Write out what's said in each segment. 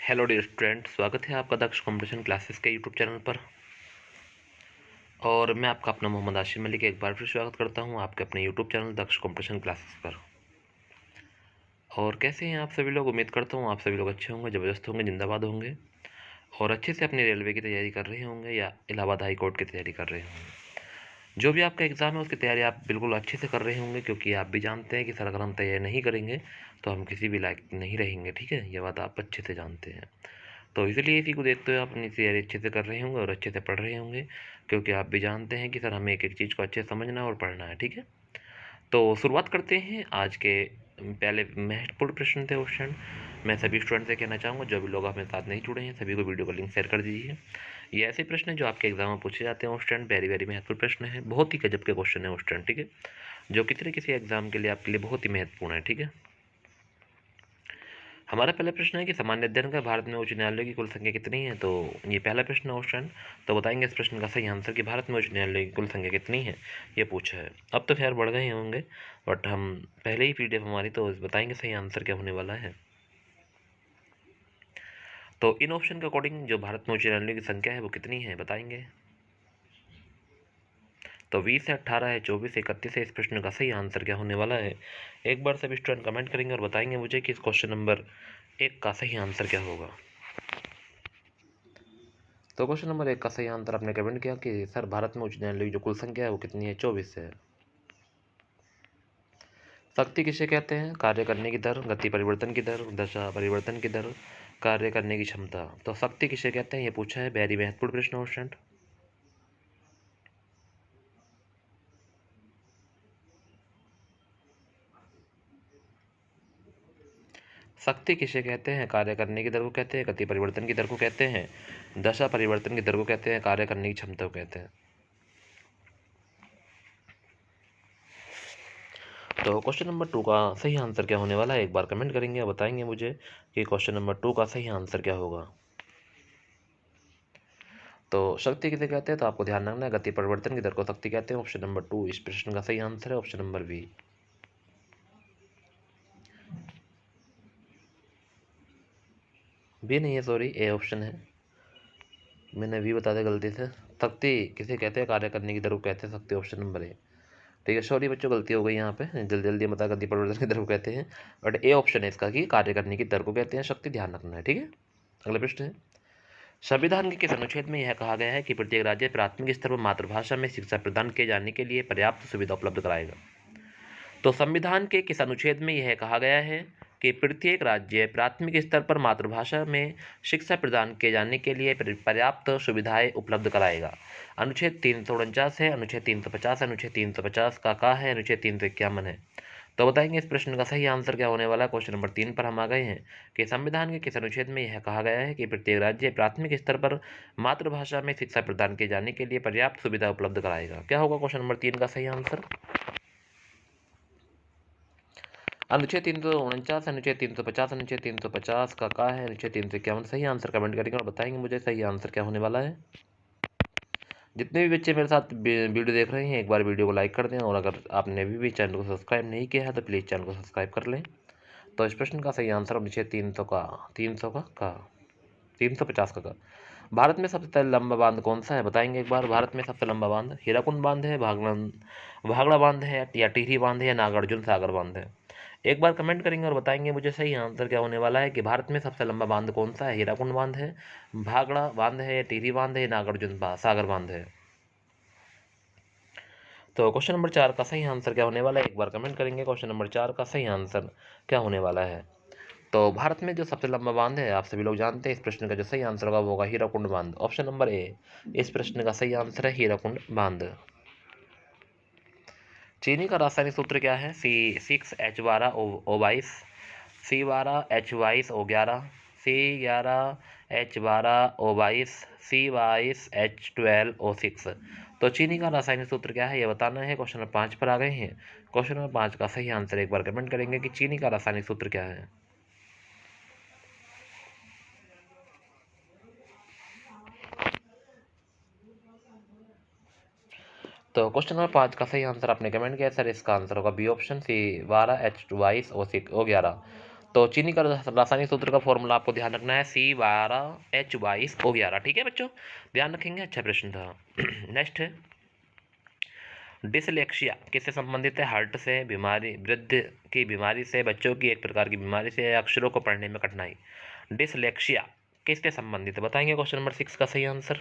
Hello dear student, स्वागत है आपका दक्ष कंपटीशन क्लासेस के यूट्यूब चैनल पर। और मैं आपका अपना मोहम्मद आशिम मलिक एक बार फिर स्वागत करता हूं आपके अपने यूट्यूब चैनल दक्ष कंपटीशन क्लासेस पर। और कैसे हैं आप सभी लोग? उम्मीद करता हूं आप सभी लोग अच्छे होंगे, ज़बरदस्त होंगे, जिंदाबाद होंगे और अच्छे से अपनी रेलवे की तैयारी कर रहे होंगे या इलाहाबाद हाई कोर्ट की तैयारी कर रहे होंगे। जो भी आपका एग्ज़ाम है उसकी तैयारी आप बिल्कुल अच्छे से कर रहे होंगे, क्योंकि आप भी जानते हैं कि सर अगर हम तैयारी नहीं करेंगे तो हम किसी भी लायक नहीं रहेंगे। ठीक है, ये बात आप अच्छे से जानते हैं। तो इसलिए इसी को देखते हुए आप अपनी तैयारी अच्छे से कर रहे होंगे और अच्छे से पढ़ रहे होंगे, क्योंकि आप भी जानते हैं कि सर हमें एक एक चीज़ को अच्छे से समझना और पढ़ना है। ठीक है, तो शुरुआत करते हैं आज के पहले महत्वपूर्ण प्रश्न थे क्वेश्चन। मैं सभी स्टूडेंट से कहना चाहूँगा, जो भी लोग हमारे साथ नहीं जुड़े हैं सभी को वीडियो का लिंक शेयर कर दीजिए। ये ऐसे प्रश्न हैं जो आपके एग्जाम में पूछे जाते हैं स्टूडेंट, वेरी वेरी महत्वपूर्ण प्रश्न है, बहुत ही गजब के क्वेश्चन है स्टूडेंट। ठीक है, जो किसी न किसी एग्जाम के लिए आपके लिए बहुत ही महत्वपूर्ण है। ठीक है, हमारा पहला प्रश्न है कि सामान्य अध्ययन का भारत में उच्च न्यायालय की कुल संख्या कितनी है? तो ये पहला प्रश्न है क्वेश्चन। तो बताएंगे इस प्रश्न का सही आंसर कि भारत में उच्च न्यायालय की कुल संख्या कितनी है, ये पूछा है। अब तो खैर बढ़ गए होंगे, बट हम पहले ही पीडीएफ हमारी, तो बताएंगे सही आंसर क्या होने वाला है। तो इन ऑप्शन के अकॉर्डिंग जो भारत में उच्च न्यायालय की संख्या है वो कितनी है बताएंगे। तो 20 है, 18 है, 24 है, 31 है। इस प्रश्न का सही आंसर क्या होने वाला है? एक बार सभी स्टूडेंट कमेंट करेंगे और बताएंगे मुझे कि इस क्वेश्चन नंबर 1 का सही आंसर क्या होगा। तो क्वेश्चन नंबर 1 का सही आंसर आपने कमेंट किया कि सर भारत में उच्च न्यायालय की जो कुल संख्या है वो कितनी है? 24 है। शक्ति किसे कहते हैं? कार्य करने की दर, गति परिवर्तन की दर, दशा परिवर्तन की दर, कार्य करने की क्षमता। तो शक्ति किसे कहते हैं ये पूछा है, वेरी महत्वपूर्ण प्रश्न स्टूडेंट। शक्ति किसे कहते हैं? कार्य करने की दर को कहते हैं, गति परिवर्तन की दर को कहते हैं, दशा परिवर्तन की दर को कहते हैं, कार्य करने की क्षमता को कहते हैं। तो क्वेश्चन नंबर 2 का सही आंसर क्या होने वाला है? एक बार कमेंट करेंगे और बताएंगे मुझे कि क्वेश्चन नंबर 2 का सही आंसर क्या होगा। तो शक्ति किसे कहते हैं? तो आपको ध्यान रखना है, गति परिवर्तन की दर को शक्ति कहते हैं। ऑप्शन नंबर 2 इस प्रश्न का सही आंसर है, ऑप्शन नंबर बी। बी नहीं है, सॉरी, ए ऑप्शन है, मैंने बी बता दिया गलती से। शक्ति किसे कहते हैं? कार्य करने की दर को कहते हैं शक्ति, ऑप्शन नंबर ए। ठीक है, सॉरी बच्चों, गलती हो गई यहाँ पे, जल्दी जल्दी बता, गति परिवर्तन की दर को कहते हैं, बट ए ऑप्शन है इसका कि कार्य करने की दर को कहते हैं शक्ति, ध्यान रखना है। ठीक है, अगला प्रश्न है, संविधान के किस अनुच्छेद में यह कहा गया है कि प्रत्येक राज्य प्राथमिक स्तर पर मातृभाषा में शिक्षा प्रदान किए जाने के लिए पर्याप्त सुविधा उपलब्ध कराएगा? तो संविधान के किस अनुच्छेद में यह कहा गया है कि प्रत्येक राज्य प्राथमिक स्तर पर मातृभाषा में शिक्षा प्रदान किए जाने के लिए पर्याप्त सुविधाएं उपलब्ध कराएगा? अनुच्छेद 349 है, अनुच्छेद 350 है, अनुच्छेद 350 का है, अनुच्छेद 351 है। तो बताएंगे इस प्रश्न का सही आंसर क्या होने वाला है। क्वेश्चन नंबर 3 पर हम आ गए हैं कि संविधान के किस अनुच्छेद में यह कहा गया है कि प्रत्येक राज्य प्राथमिक स्तर पर मातृभाषा में शिक्षा प्रदान किए जाने के लिए पर्याप्त सुविधा उपलब्ध कराएगा? क्या होगा क्वेश्चन नंबर 3 का सही आंसर? अनुच्छेद 349, अनुच्छेद 350, अनुच्छेद 350 का है, अनुच्छेद 351। सही आंसर कमेंट करेंगे और बताएंगे मुझे सही आंसर क्या होने वाला है। जितने भी बच्चे मेरे साथ वीडियो देख रहे हैं एक बार वीडियो को लाइक कर दें, और अगर आपने अभी भी चैनल को सब्सक्राइब नहीं किया है तो प्लीज़ चैनल को सब्सक्राइब कर लें। तो इस प्रश्न का सही आंसर अनुच्छेद 350 का। भारत में सबसे लंबा बांध कौन सा है बताएंगे एक बार। भारत में सबसे लंबा बांध हीराकुंड बांध है, भाखड़ा बांध है, या टिहरी बांध है, या नागार्जुन सागर बांध है? एक बार कमेंट करेंगे और बताएंगे मुझे सही आंसर क्या होने वाला है कि भारत में सबसे लंबा बांध कौन सा है? हीराकुंड बांध है, भाखड़ा बांध है, टिहरी बांध है, नागार्जुन सागर बांध है? तो क्वेश्चन नंबर 4 का सही आंसर क्या होने वाला है? एक बार कमेंट करेंगे क्वेश्चन नंबर 4 का सही आंसर क्या होने वाला है। तो भारत में जो सबसे लंबा बांध है आप सभी लोग जानते हैं, इस प्रश्न का जो सही आंसर होगा वो होगा हीराकुंड बांध, ऑप्शन नंबर ए इस प्रश्न का सही आंसर है, हीराकुंड बांध। चीनी का रासायनिक सूत्र क्या है? C6H12O22, C12H22O11, C11H12O22, C22H12O6। तो चीनी का रासायनिक सूत्र क्या है ये बताना है। क्वेश्चन नंबर 5 पर आ गए हैं। क्वेश्चन नंबर 5 का सही आंसर एक बार कमेंट करेंगे कि चीनी का रासायनिक सूत्र क्या है। तो क्वेश्चन नंबर 5 का सही आंसर आपने कमेंट किया सर, इसका आंसर होगा बी ऑप्शन, C12H22O11। तो चीनी का रासायनिक सूत्र का फॉर्मूला आपको ध्यान रखना है C12H22O11। ठीक है बच्चों, ध्यान रखेंगे। अच्छा प्रश्न था। नेक्स्ट है, डिसलेक्सिया किससे संबंधित है? हार्ट से, बीमारी, वृद्ध की बीमारी से, बच्चों की एक प्रकार की बीमारी से, या अक्षरों को पढ़ने में कठिनाई। डिसलेक्सिया किससे संबंधित है? बताएंगे क्वेश्चन नंबर 6 का सही आंसर।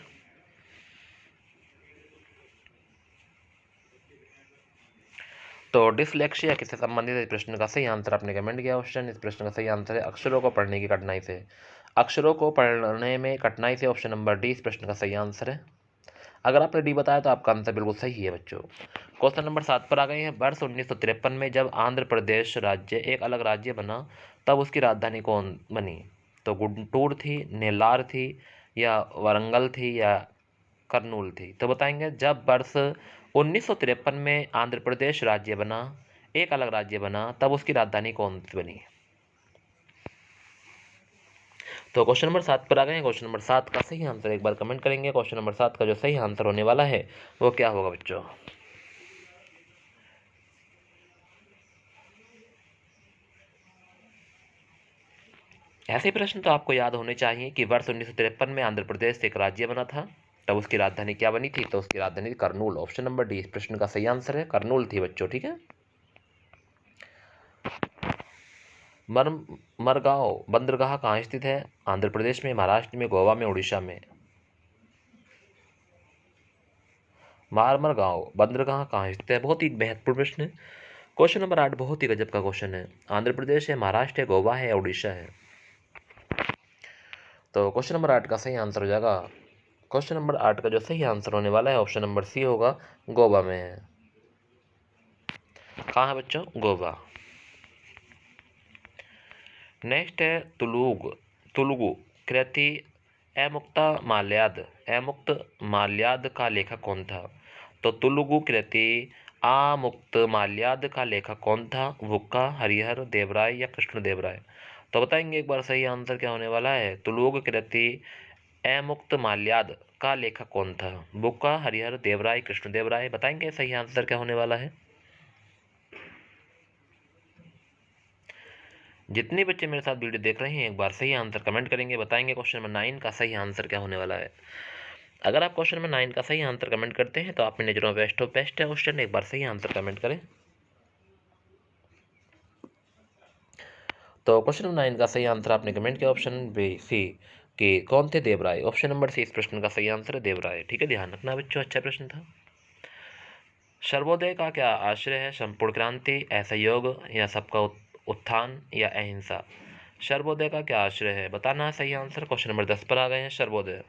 तो डिसलेक्सिया किससे संबंधित है? इस प्रश्न का सही आंसर आपने कमेंट किया क्वेश्चन। इस प्रश्न का सही आंसर है अक्षरों को पढ़ने की कठिनाई से। अक्षरों को पढ़ने में कठिनाई से, ऑप्शन नंबर डी इस प्रश्न का सही आंसर है। अगर आपने डी बताया तो आपका आंसर बिल्कुल सही है बच्चों। क्वेश्चन नंबर 7 पर आ गए हैं। वर्ष 1953 में जब आंध्र प्रदेश राज्य एक अलग राज्य बना तब उसकी राजधानी कौन बनी? तो गुंटूर थी, नेल्लार थी, या वारंगल थी, या करनूल थी। तो बताएंगे, जब वर्ष 1953 में आंध्र प्रदेश राज्य बना, एक अलग राज्य बना, तब उसकी राजधानी कौन सी बनी? तो क्वेश्चन नंबर 7 पर आ गए हैं। क्वेश्चन नंबर 7 का सही आंसर एक बार कमेंट करेंगे। क्वेश्चन नंबर 7 का जो सही आंसर होने वाला है वो क्या होगा बच्चों? ऐसे प्रश्न तो आपको याद होने चाहिए कि वर्ष 1953 में आंध्र प्रदेश एक राज्य बना था, तब उसकी राजधानी क्या बनी थी? तो उसकी राजधानी थी करनूल। ऑप्शन नंबर डी इस प्रश्न का सही आंसर है, करनूल थी बच्चों। ठीक है। मरगांव बंदरगाह कहाँ स्थित है? आंध्र प्रदेश में, महाराष्ट्र में, गोवा में, उड़ीसा में। मरगांव बंदरगाह कहाँ स्थित है? बहुत ही महत्वपूर्ण प्रश्न है। क्वेश्चन नंबर 8 बहुत ही गजब का क्वेश्चन है। आंध्र प्रदेश है, महाराष्ट्र है, गोवा है, उड़ीसा है। तो क्वेश्चन नंबर 8 का सही आंसर हो जाएगा, क्वेश्चन नंबर 8 का जो सही आंसर होने वाला है ऑप्शन नंबर सी होगा, गोवा में है। कहाँ है बच्चों? गोवा। नेक्स्ट है तुलुगु कृति अमुक्त माल्याद का लेखक कौन था? तो तुलुगु कृति आमुक्त माल्याद का लेखक कौन था? वुक्का, हरिहर देवराय, या कृष्ण देवराय। तो बताएंगे एक बार सही आंसर क्या होने वाला है। तुलुगु कृति अमुक्त माल्याद का लेखक कौन था? बुक्का, हरिहर देवराय, कृष्ण देवराय। बताएंगे सही आंसर क्या होने वाला है। जितने बच्चे मेरे साथ वीडियो देख रहे हैं एक बार सही आंसर कमेंट करेंगे। बताएंगे क्वेश्चन नंबर 9 का सही आंसर क्या होने वाला है। अगर आप क्वेश्चन नंबर 9 का सही आंसर कमेंट करते हैं तो आप मेरी नजरों में बेस्ट ऑफ बेस्ट है क्वेश्चन। एक बार सही आंसर कमेंट करें। तो क्वेश्चन नंबर 9 का सही आंसर आपने कमेंट किया ऑप्शन बी सी कि कौन थे? देवराय। ऑप्शन नंबर सी इस प्रश्न का सही आंसर है, देवराय। ठीक है, ध्यान रखना बच्चों, अच्छा प्रश्न था। सर्वोदय का क्या आश्रय है? संपूर्ण क्रांति, असहयोग, या सबका उत्थान, या अहिंसा। सर्वोदय का क्या आश्रय है? बताना है सही आंसर। क्वेश्चन नंबर 10 पर आ गए हैं। सर्वोदय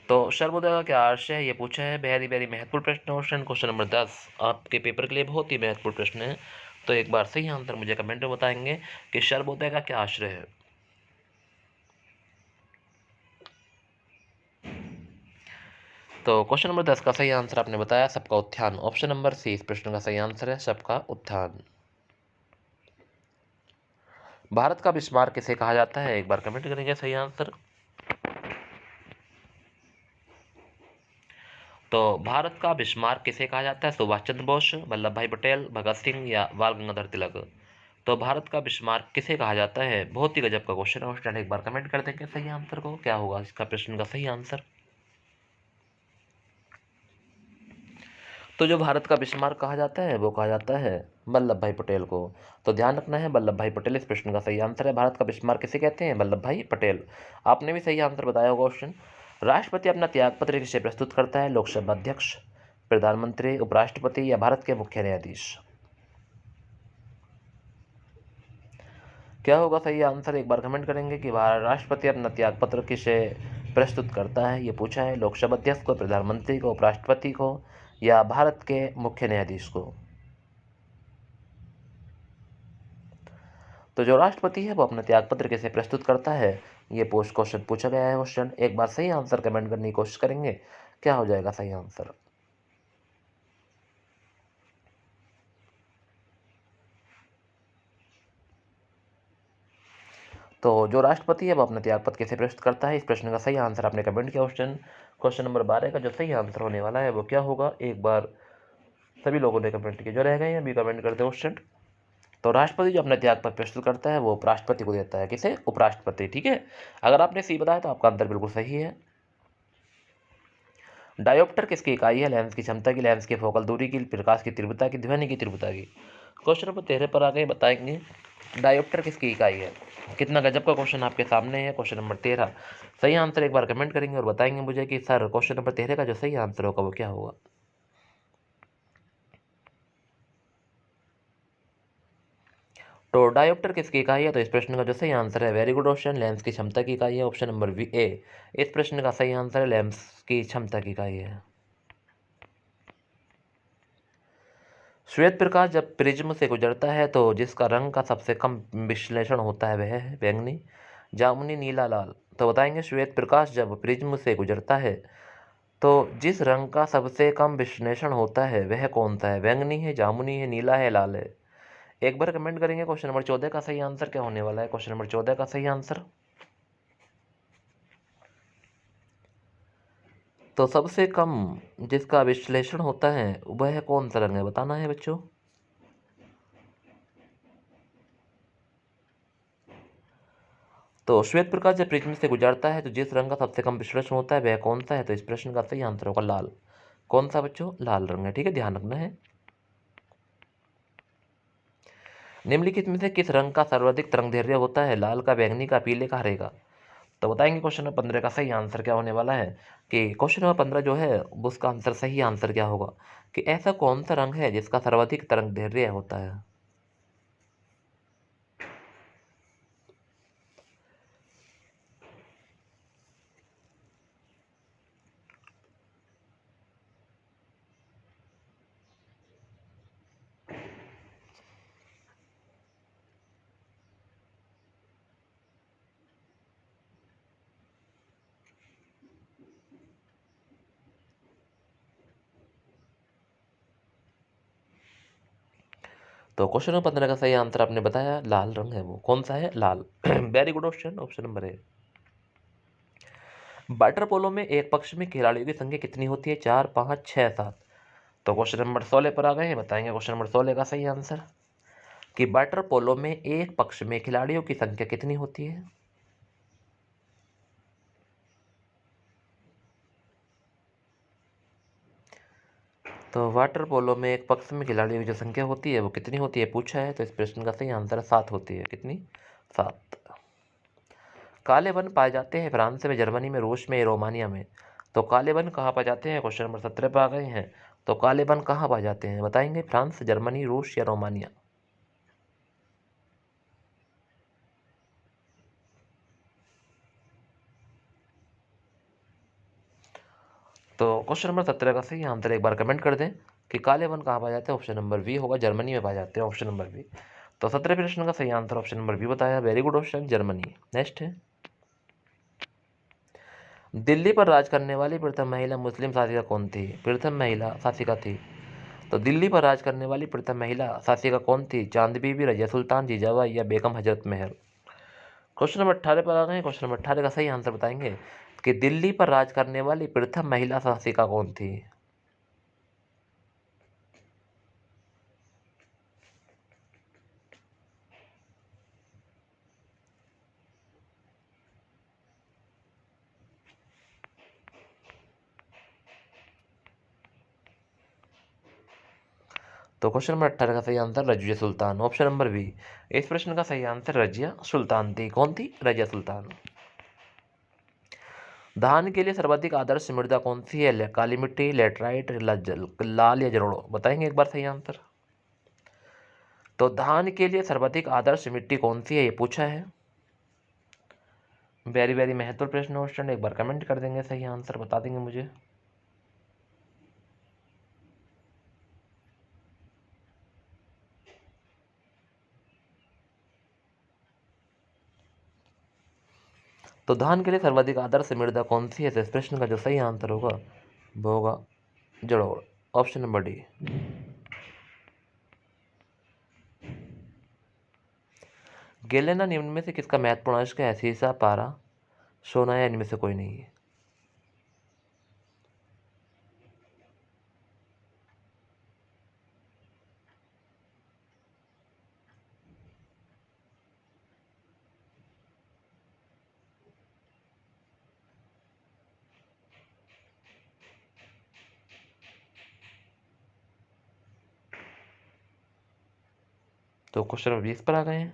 तो सर्वोदय का क्या आशय है ये पूछा है। वेरी वेरी महत्वपूर्ण प्रश्न क्वेश्चन नंबर 10 आपके पेपर के लिए बहुत ही महत्वपूर्ण प्रश्न है। तो एक बार सही आंसर मुझे कमेंट में बताएंगे कि सर्वोदय का क्या आश्रय है। तो क्वेश्चन नंबर 10 का सही आंसर आपने बताया सबका उत्थान। ऑप्शन नंबर सी इस प्रश्न का सही आंसर है, सबका उत्थान। भारत का बिस्मार्क किसे कहा जाता है? एक बार कमेंट करेंगे सही आंसर। तो भारत का बिस्मार्क किसे कहा जाता है? सुभाष चंद्र बोस, वल्लभ भाई पटेल, भगत सिंह, या बाल गंगाधर तिलक। तो भारत का बिस्मार्क किसे कहा जाता है? बहुत ही गजब का क्वेश्चन है। एक बार कमेंट कर देंगे सही आंसर को, क्या होगा इसका प्रश्न का सही आंसर। तो जो भारत का बिस्मार्क कहा जाता है वो कहा जाता है वल्लभ भाई पटेल को। तो ध्यान रखना है, वल्लभ भाई पटेल इस प्रश्न का सही आंसर है। भारत का बिस्मार्क किसे कहते हैं? वल्लभ भाई पटेल। आपने भी सही आंसर बताया होगा क्वेश्चन। राष्ट्रपति अपना त्यागपत्र किसे प्रस्तुत करता है? लोकसभा अध्यक्ष, प्रधानमंत्री, उपराष्ट्रपति, या भारत के मुख्य न्यायाधीश। क्या होगा सही आंसर? एक बार कमेंट करेंगे कि राष्ट्रपति अपना त्यागपत्र किसे प्रस्तुत करता है ये पूछा है। लोकसभा अध्यक्ष को, प्रधानमंत्री को, उपराष्ट्रपति को, या भारत के मुख्य न्यायाधीश को। तो जो राष्ट्रपति है वो अपना त्यागपत्र कैसे प्रस्तुत करता है ये पोस्ट क्वेश्चन पूछा गया है क्वेश्चन। एक बार सही आंसर कमेंट करने की कोशिश करेंगे, क्या हो जाएगा सही आंसर। तो जो राष्ट्रपति है वो अपना त्यागपत्र कैसे प्रस्तुत करता है इस प्रश्न का सही आंसर आपने कमेंट किया क्वेश्चन। क्वेश्चन नंबर 12 का जो सही आंसर होने वाला है वो क्या होगा, एक बार सभी लोगों ने कमेंट किया, जो रह गए हैं अभी कमेंट करते हैं क्वेश्चन। तो राष्ट्रपति जो अपने त्याग पत्र प्रस्तुत करता है वो उपराष्ट्रपति को देता है, किसे? उपराष्ट्रपति। ठीक है, अगर आपने सी बताया तो आपका आंसर बिल्कुल सही है। डायोप्टर किसकी इकाई है? लेंस की क्षमता की, लेंस की फोकल दूरी की, प्रकाश की तीव्रता की, ध्वनि की तीव्रता की। क्वेश्चन नंबर 13 पर आ गए, बताएंगे डायोप्टर किसकी इकाई है। कितना गजब का क्वेश्चन आपके सामने है। क्वेश्चन नंबर 13 सही आंसर एक बार कमेंट करेंगे और बताएंगे मुझे कि सर क्वेश्चन नंबर 13 का जो सही आंसर होगा वो क्या होगा। तो डायोप्टर किसकी इकाई है? तो इस प्रश्न का जो सही आंसर है, वेरी गुड ऑप्शन, लेंस की क्षमता की इकाई है। ऑप्शन नंबर बी ए इस प्रश्न का सही आंसर है, लेंस की क्षमता की इकाई है। श्वेत प्रकाश जब प्रिज्म से गुजरता है तो जिसका रंग का सबसे कम विश्लेषण होता है वह है बैंगनी, जामुनी, नीला, लाल। तो बताएंगे श्वेत प्रकाश जब प्रिज्म से गुजरता है तो जिस रंग का सबसे कम विश्लेषण होता है वह कौन सा है? बैंगनी है, जामुनी है, नीला है, लाल है। एक बार कमेंट करेंगे क्वेश्चन नंबर 14 का सही आंसर क्या होने वाला है। क्वेश्चन नंबर 14 का सही आंसर, तो सबसे कम जिसका विश्लेषण होता है वह कौन सा रंग है, बताना है बच्चों। तो श्वेत प्रकाश जब प्रिज्म से गुजरता है तो जिस रंग का सबसे कम विश्लेषण होता है वह कौन सा है? तो इस प्रश्न का सही आंसर होगा लाल। कौन सा बच्चों? लाल रंग है। ठीक है, ध्यान रखना है। निम्नलिखित में से किस रंग का सर्वाधिक तरंगदैर्घ्य होता है? लाल का, बैंगनी का, पीले का, हरे का। तो बताएंगे क्वेश्चन नंबर 15 का सही आंसर क्या होने वाला है कि क्वेश्चन नंबर 15 जो है उसका आंसर, सही आंसर क्या होगा कि ऐसा कौन सा रंग है जिसका सर्वाधिक तरंगदैर्घ्य होता है। तो क्वेश्चन नंबर 15 का सही आंसर आपने बताया लाल रंग है। वो कौन सा है? लाल। Very good option, option number A. Water polo में एक पक्ष में खिलाड़ियों की संख्या कितनी होती है? 4, 5, 6, 7। तो क्वेश्चन नंबर 16 पर आ गए हैं, बताएंगे क्वेश्चन नंबर 16 का सही आंसर कि वाटर पोलो में एक पक्ष में खिलाड़ियों की संख्या कितनी होती है। तो वाटर पोलो में एक पक्ष में खिलाड़ियों की जो संख्या होती है वो कितनी होती है पूछा है। तो इस प्रश्न का सही आंसर 7 होती है। कितनी? 7। काले वन पाए जाते हैं फ्रांस में, जर्मनी में, रूस में, रोमानिया में। तो काले वन कहाँ पाए जाते हैं? क्वेश्चन नंबर 17 पर आ गए हैं। तो काले वन कहाँ पाए जाते हैं बताएंगे, फ्रांस, जर्मनी, रूस या रोमानिया। तो क्वेश्चन नंबर 17 का सही आंसर एक बार कमेंट कर दें कि काले वन कहाँ पाए जाते हैं। ऑप्शन नंबर बी होगा, जर्मनी में पाए जाते हैं। Option number B. तो 17 प्रश्न का सही आंसर ऑप्शन नंबर बी बताया। Very good option, Germany. Next है, दिल्ली पर राज करने वाली प्रथम महिला मुस्लिम शासिका कौन थी? प्रथम महिला शासिका थी। तो दिल्ली पर राज करने वाली प्रथम महिला शासिका कौन थी? चांद बीबी, रजिया सुल्तान, जीजाबाई या बेगम हजरत महल। क्वेश्चन नंबर 18 पर आ गए। क्वेश्चन नंबर 18 का सही आंसर बताएंगे कि दिल्ली पर राज करने वाली प्रथम महिला शासिका कौन थी। तो क्वेश्चन नंबर 18 का सही answer Razia Sultan. Option number B इस प्रश्न का सही आंसर रजिया सुल्तान थी। कौन थी? रजिया सुल्तान। धान के लिए सर्वाधिक आदर्श मृदा कौन सी है? काली मिट्टी, लेटराइट, लाल या जलोढ़। बताएंगे एक बार सही आंसर। तो धान के लिए सर्वाधिक आदर्श मिट्टी कौन सी है ये पूछा है। वेरी वेरी महत्वपूर्ण प्रश्न क्वेश्चन, एक बार कमेंट कर देंगे, सही आंसर बता देंगे मुझे। तो धान के लिए सर्वाधिक आदर्श मृदा कौन सी है? तो इस प्रश्न का जो सही आंसर होगा वो होगा जलोढ़। Option number D. गैलेना निम्न में से किसका महत्वपूर्ण अंश है? सीसा, पारा, सोना या इनमें से कोई नहीं है। तो क्वेश्चन नंबर 20 पर आ गए हैं।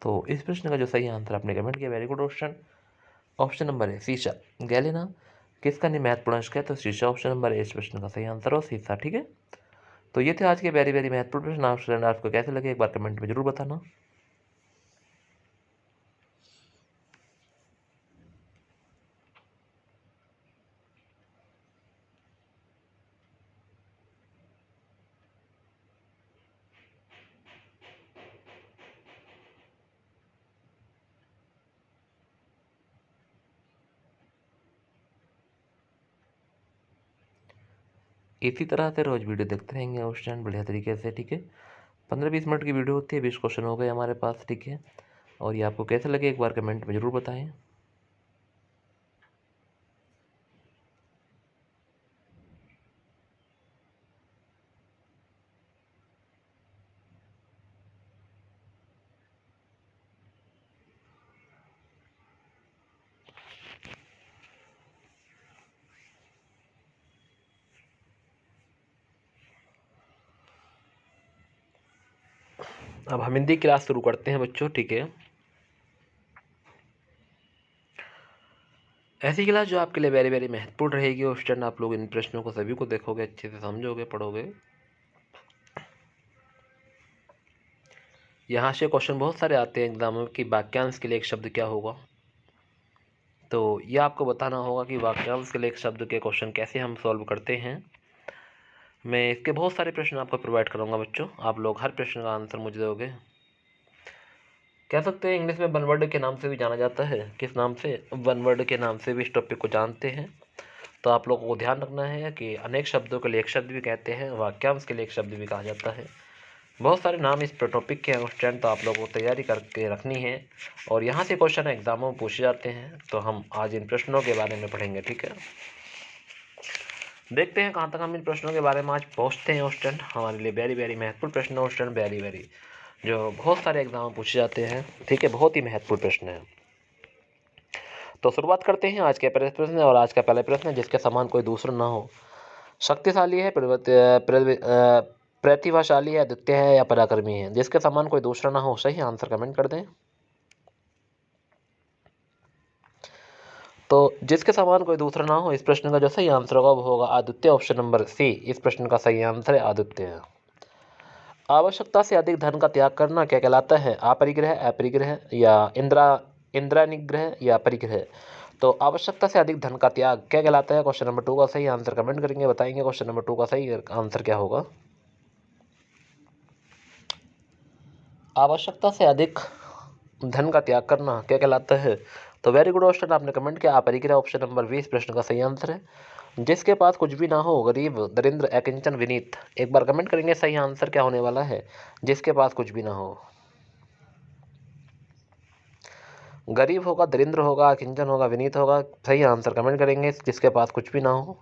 तो इस प्रश्न का जो सही आंसर आपने कमेंट किया, very good option. Option number है शीशा। गैलेना किसका महत्वपूर्ण अंश है? तो शीशा ऑप्शन नंबर है इस प्रश्न का सही आंसर और शीशा। ठीक है, तो ये थे आज के वेरी वेरी महत्वपूर्ण प्रश्न। आप स्टूडेंट आपको कैसे लगे एक बार कमेंट में जरूर बताना। इसी तरह से रोज वीडियो देखते रहेंगे और स्टूडेंट बढ़िया तरीके से। ठीक है, 15-20 मिनट की वीडियो होती है, 20 क्वेश्चन हो गए हमारे पास। ठीक है, और ये आपको कैसे लगे एक बार कमेंट में जरूर बताएं। अब हम हिंदी क्लास शुरू करते हैं बच्चों। ठीक है, ऐसी क्लास जो आपके लिए वेरी वेरी महत्वपूर्ण रहेगी। और स्टूडेंट आप लोग इन प्रश्नों को सभी को देखोगे, अच्छे से समझोगे, पढ़ोगे। यहाँ से क्वेश्चन बहुत सारे आते हैं एग्जाम में कि वाक्यांश के लिए एक शब्द क्या होगा। तो ये आपको बताना होगा कि वाक्यांश के लिए एक शब्द के क्वेश्चन कैसे हम सॉल्व करते हैं। मैं इसके बहुत सारे प्रश्न आपको प्रोवाइड करूँगा बच्चों, आप लोग हर प्रश्न का आंसर मुझे दोगे। कह सकते हैं इंग्लिश में वन वर्ड के नाम से भी जाना जाता है। किस नाम से? वन वर्ड के नाम से भी इस टॉपिक को जानते हैं। तो आप लोगों को ध्यान रखना है कि अनेक शब्दों के लिए एक शब्द भी कहते हैं, वाक्यांश के लिए एक शब्द भी कहा जाता है। बहुत सारे नाम इस टॉपिक के हैं स्टूडेंट, तो आप लोगों को तैयारी करके रखनी है। और यहाँ से क्वेश्चन एग्जामों में पूछे जाते हैं, तो हम आज इन प्रश्नों के बारे में पढ़ेंगे। ठीक है, देखते हैं कहाँ तक हम इन प्रश्नों के बारे में आज पहुँचते हैं स्टूडेंट। हमारे लिए वेरी वेरी महत्वपूर्ण प्रश्न स्टूडेंट, वेरी वेरी जो बहुत सारे एग्जाम में पूछे जाते हैं। ठीक है, बहुत ही महत्वपूर्ण प्रश्न है। तो शुरुआत करते हैं आज के पहले प्रश्न। और आज का पहला प्रश्न जिसके समान कोई दूसरा ना हो। शक्तिशाली है, प्रतिभाशाली है, अद्वितीय है या पराक्रमी है? जिसके समान कोई दूसरा ना हो। सही आंसर कमेंट कर दें। तो जिसके समान कोई दूसरा ना हो, इस प्रश्न का जो सही आंसर होगा वो होगा अद्वितीय। ऑप्शन नंबर सी इस प्रश्न का सही आंसर है, अद्वितीय। आवश्यकता से अधिक धन का त्याग करना क्या कहलाता है? अपरिग्रह, अपरिग्रह या इंद्रानिग्रह या परिग्रह? तो आवश्यकता से अधिक धन का त्याग क्या कहलाता है? क्वेश्चन नंबर 2 का सही आंसर कमेंट करेंगे, बताएंगे क्वेश्चन नंबर 2 का सही आंसर क्या होगा। आवश्यकता से अधिक धन का त्याग करना क्या कहलाता है? तो वेरी गुड ऑप्शन आपने कमेंट किया, अपरिग्रह ऑप्शन नंबर 20 प्रश्न का सही आंसर है। जिसके पास कुछ भी ना हो, गरीब, दरिद्र, अकिंचन, विनीत। एक बार कमेंट करेंगे सही आंसर क्या होने वाला है। जिसके पास कुछ भी ना हो, गरीब होगा, दरिद्र होगा, अकिंचन होगा, विनीत होगा। सही आंसर कमेंट करेंगे जिसके पास कुछ भी ना हो।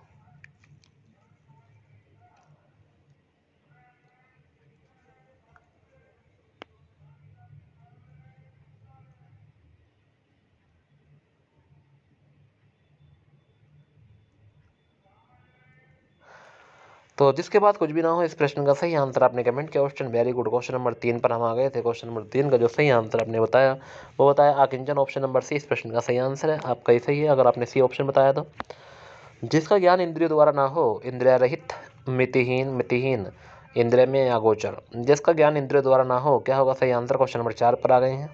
तो जिसके बाद कुछ भी ना हो, इस प्रश्न का सही आंसर आपने कमेंट किया question, very good. Question number 3 पर हम आ गए थे। क्वेश्चन नंबर 3 का जो सही आंसर आपने बताया वो बताया अकिंचन। ऑप्शन नंबर सी इस प्रश्न का सही आंसर है। आपका ही सही है अगर आपने सी ऑप्शन बताया तो। जिसका ज्ञान इंद्रियों द्वारा ना हो, इंद्रिय रहित, मितिहीन, मितिहीन, इंद्रिय में या गोचर। जिसका ज्ञान इंद्रियों द्वारा ना हो, क्या होगा सही आंसर? क्वेश्चन नंबर 4 पर आ गए हैं।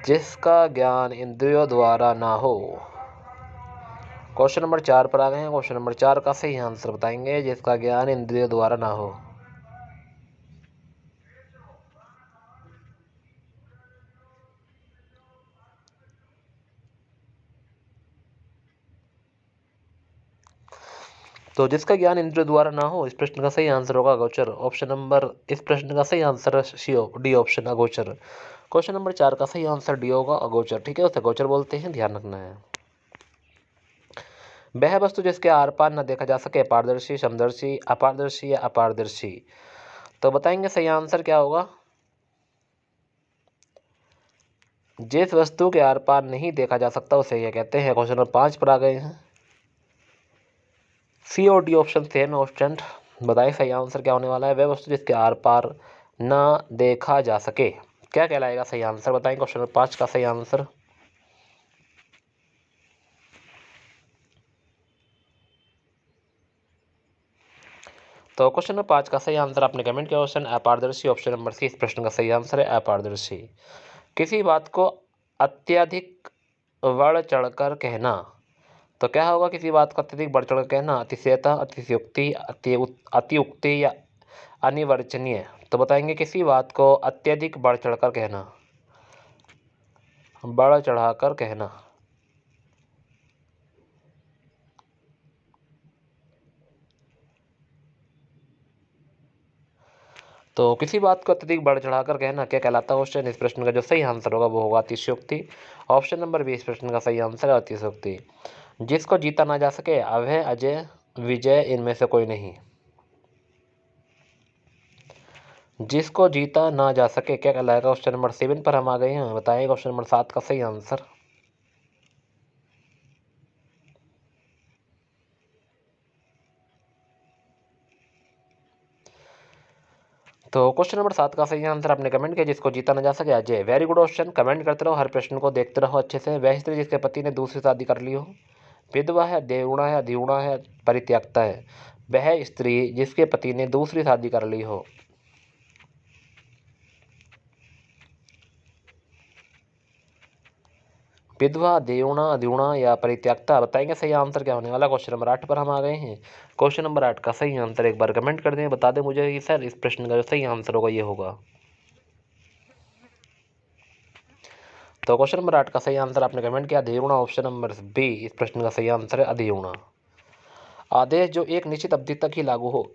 जिसका ज्ञान इंद्रियों द्वारा ना हो, क्वेश्चन नंबर 4 पर आ गए हैं। क्वेश्चन नंबर 4 का सही आंसर बताएंगे, जिसका ज्ञान इंद्रियों द्वारा ना हो। तो जिसका ज्ञान इंद्रियों द्वारा ना हो, इस प्रश्न का सही आंसर होगा अगोचर। ऑप्शन नंबर, इस प्रश्न का सही आंसर डी ऑप्शन अगोचर। क्वेश्चन नंबर 4 का सही आंसर डी होगा अगोचर। ठीक है, उसे अगोचर बोलते हैं, ध्यान रखना है। वह वस्तु जिसके आर पार न देखा जा सके, पारदर्शी, समदर्शी, अपारदर्शी या अपारदर्शी। तो बताएंगे सही आंसर क्या होगा। जिस वस्तु के आर पार नहीं देखा जा सकता उसे क्या कहते हैं। क्वेश्चन नंबर 5 पर आ गए हैं। सी और डी ऑप्शन सेम है ऑप्शन। बताइए सही आंसर क्या होने वाला है। वह वस्तु जिसके आर पार न देखा जा सके, क्या कहलाएगा सही आंसर बताएं। क्वेश्चन नंबर 5 का सही आंसर। तो क्वेश्चन नंबर 5 का सही आंसर आपने कमेंट किया ऑप्शन अपारदर्शी। ऑप्शन नंबर सी इस प्रश्न का सही आंसर है अपारदर्शी। किसी बात को अत्यधिक बढ़ चढ़कर कहना, तो क्या होगा। किसी बात को अत्यधिक बढ़ चढ़कर कहना, अतिशयता, अतिशयोक्ति, अतिउक्ति या अनिवर्चनीय। तो बताएंगे किसी बात को अत्यधिक बढ़ चढ़कर कहना, बढ़ चढ़ाकर कहना। तो किसी बात को अत्यधिक बढ़ चढ़ाकर कहना क्या कहलाता है क्वेश्चन। इस प्रश्न का जो सही आंसर होगा वो होगा अतिशयोक्ति। ऑप्शन नंबर बी इस प्रश्न का सही आंसर है अतिशयोक्ति। जिसको जीता ना जा सके, अभय, अजय, विजय, इनमें से कोई नहीं। जिसको जीता ना जा सके क्या कहलाएगा। क्वेश्चन नंबर 7 पर हम आ गए हैं। बताइए क्वेश्चन नंबर 7 का सही आंसर। तो क्वेश्चन नंबर 7 का सही आंसर आपने कमेंट किया, जिसको जीता ना जा सके Ajay. Very good option. Comment करते रहो, हर प्रश्न को देखते रहो अच्छे से। वह स्त्री जिसके पति ने दूसरी शादी कर ली हो, विधवा है, देवणा है, अधिगुणा है, परित्यक्ता है। वह स्त्री जिसके पति ने दूसरी शादी कर ली हो। विधवा, देवणा, अधिगुणा या परित्यक्ता। बताएंगे सही आंसर क्या होने वाला। क्वेश्चन नंबर 8 पर हम आ गए हैं। क्वेश्चन नंबर 8 का सही आंसर एक बार कमेंट कर दें, बता दें मुझे कि सर इस प्रश्न का जो सही आंसर होगा ये होगा। तो क्वेश्चन नंबर 8 का सही आंसर आपने कमेंट किया अधिगुणा। ऑप्शन नंबर बी इस प्रश्न का सही आंसर है अधिगुणा। आदेश जो एक निश्चित अवधि तक ही लागू हो,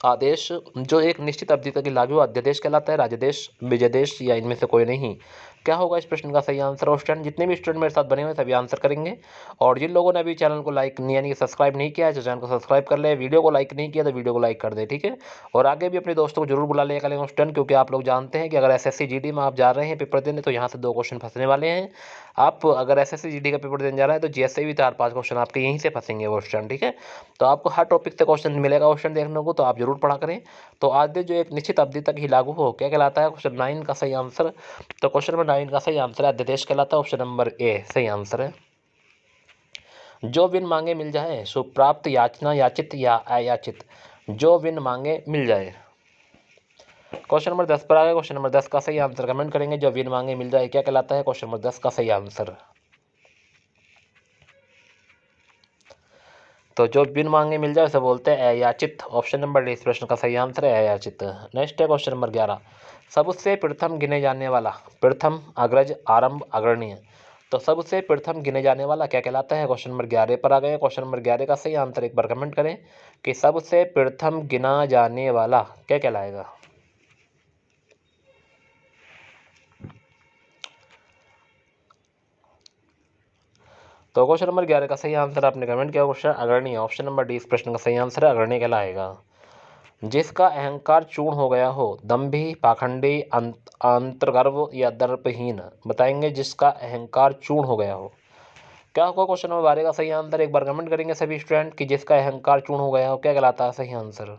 आदेश जो एक निश्चित अवधि तक ही लागू हो अध्यादेश कहलाता है। राज्यादेश, विजयादेश या इनमें से कोई नहीं। क्या होगा इस प्रश्न का सही आंसर। और स्टूडेंट जितने भी स्टूडेंट मेरे साथ बने हुए सभी आंसर करेंगे। और जिन लोगों ने अभी चैनल को लाइक यानी कि सब्सक्राइब नहीं किया है तो चैनल को सब्सक्राइब कर ले। वीडियो को लाइक नहीं किया तो वीडियो को लाइक कर दे, ठीक है। और आगे भी अपने दोस्तों को जरूर बुला लिया करेंगे स्टूडेंट, क्योंकि आप लोग जानते हैं कि अगर एसएससी जीडी में आप जा रहे हैं पेपर देने तो यहाँ से 2 क्वेश्चन फंसने वाले हैं। आप अगर एसएससी जीडी का पेपर देने जा रहे हैं तो जीएस से भी 4-5 क्वेश्चन आपके यहीं से फंसेंगे वो स्टूडेंट, ठीक है। तो आपको हर टॉपिक से क्वेश्चन मिलेगा क्वेश्चन देखने को, तो आप जरूर पढ़ा करें। तो आदेश जो एक निश्चित अवधि तक ही लागू हो क्या कहलाता है। क्वेश्चन 9 का सही आंसर। तो क्वेश्चन नंबर 9 का सही आंसर है अध्यादेश कहलाता है। ऑप्शन नंबर ए सही आंसर है। जो बिन मांगे मिल जाए, सुप्राप्त, याचना, याचित या अयाचित। जो बिन मांगे मिल जाए। क्वेश्चन नंबर 10 पर आ गए। क्वेश्चन नंबर 10 का सही आंसर कमेंट करेंगे। जो बिन मांगे मिल जाए क्या कहलाता है। क्वेश्चन नंबर 10 का सही आंसर। तो जो बिन मांगे मिल जाए उसे बोलते हैं अयाचित। ऑप्शन नंबर डी इस प्रश्न का सही आंसर है अयाचित। नेक्स्ट है क्वेश्चन नंबर 11। सबसे प्रथम गिने जाने वाला, प्रथम, अग्रज, आरंभ, अग्रणीय। तो सबसे प्रथम गिने जाने वाला क्या कहलाता है। क्वेश्चन नंबर 11 पर आ गए। क्वेश्चन नंबर 11 का सही आंसर एक बार कमेंट करें कि सबसे प्रथम गिना जाने वाला क्या कहलाएगा। तो क्वेश्चन नंबर 11 का सही आंसर आपने कमेंट किया क्वेश्चन अग्रणीय। ऑप्शन नंबर डी इस प्रश्न का सही आंसर है अग्रणीय कहलाएगा। जिसका अहंकार चूर्ण हो गया हो, दंभी, पाखंडी, अंतर्गर्व या दर्पहीन। बताएंगे जिसका अहंकार चूर्ण हो गया हो क्या होगा। क्वेश्चन नंबर 12 का सही आंसर एक बार कमेंट करेंगे सभी स्टूडेंट कि जिसका अहंकार चूर्ण हो गया हो क्या कहलाता है सही आंसर।